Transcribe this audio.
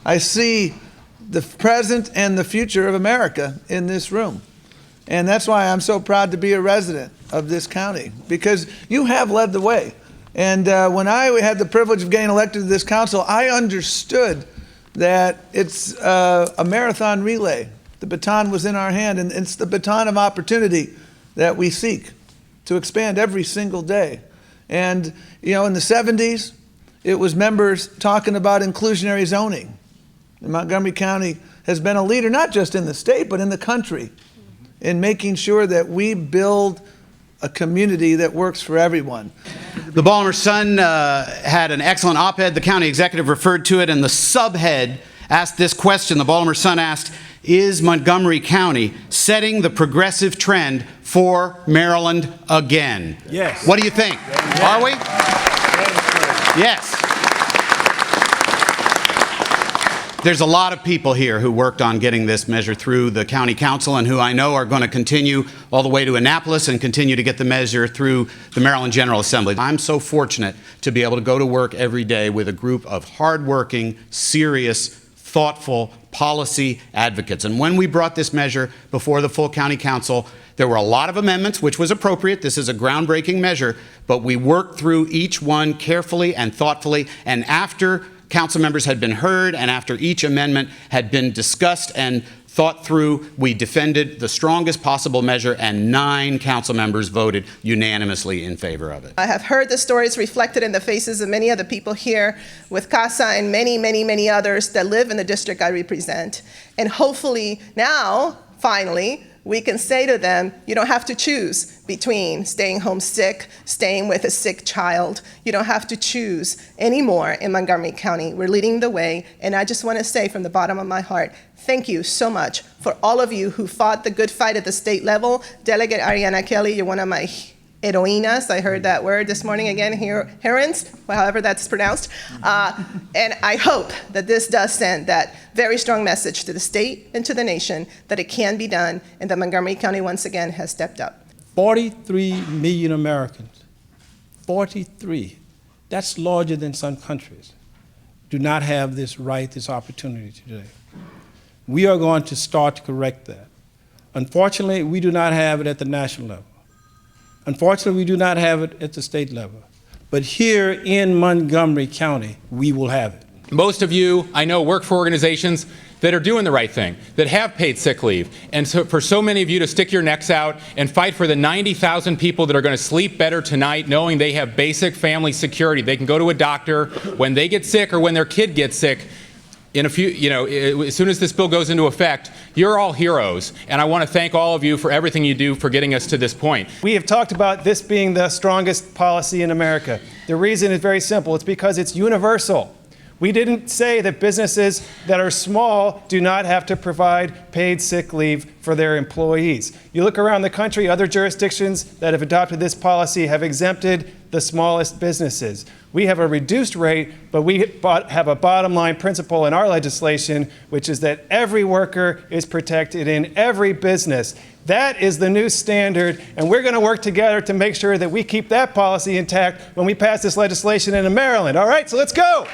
I see the present and the future of America in this room. And that's why I'm so proud to be a resident of this county, because you have led the way. And when I had the privilege of getting elected to this council, I understood that it's a marathon relay. The baton was in our hand, and it's the baton of opportunity that we seek to expand every single day. And, you know, in the 70s, it was members talking about inclusionary zoning. And Montgomery County has been a leader, not just in the state, but in the country, in making sure that we build a community that works for everyone. The Baltimore Sun had an excellent op-ed. The county executive referred to it, and the subhead asked this question. The Baltimore Sun asked, is Montgomery County setting the progressive trend for Maryland again? Yes. What do you think? Yes. Are we? Yes. There's a lot of people here who worked on getting this measure through the county council and who I know are going to continue all the way to Annapolis and continue to get the measure through the Maryland General Assembly. I'm so fortunate to be able to go to work every day with a group of hardworking, serious, thoughtful policy advocates. And when we brought this measure before the full county council, there were a lot of amendments, which was appropriate. This is a groundbreaking measure, but we worked through each one carefully and thoughtfully. And after council members had been heard and after each amendment had been discussed and thought through, we defended the strongest possible measure, and 9 council members voted unanimously in favor of it. I have heard the stories reflected in the faces of many of the people here with CASA and many, many, many others that live in the district I represent. And hopefully now, finally, we can say to them, you don't have to choose between staying home sick, staying with a sick child. You don't have to choose anymore in Montgomery County. We're leading the way, and I just want to say from the bottom of my heart, thank you so much for all of you who fought the good fight at the state level. Delegate Ariana Kelly, you're one of my heroínas. I heard that word this morning again, heroines, however that's pronounced. And I hope that this does send that very strong message to the state and to the nation that it can be done, and that Montgomery County once again has stepped up. 43 million Americans, 43, that's larger than some countries, do not have this right, this opportunity today. We are going to start to correct that. Unfortunately, we do not have it at the national level. Unfortunately, we do not have it at the state level. But here in Montgomery County, we will have it. Most of you, I know, work for organizations that are doing the right thing, that have paid sick leave. And so for so many of you to stick your necks out and fight for the 90,000 people that are going to sleep better tonight knowing they have basic family security. They can go to a doctor when they get sick or when their kid gets sick. In a few, as soon as this bill goes into effect, you're all heroes. And I want to thank all of you for everything you do for getting us to this point. We have talked about this being the strongest policy in America. The reason is very simple. It's because it's universal. We didn't say that businesses that are small do not have to provide paid sick leave for their employees. You look around the country, other jurisdictions that have adopted this policy have exempted the smallest businesses. We have a reduced rate, but we have a bottom line principle in our legislation, which is that every worker is protected in every business. That is the new standard, and we're going to work together to make sure that we keep that policy intact when we pass this legislation in Maryland. All right, so let's go.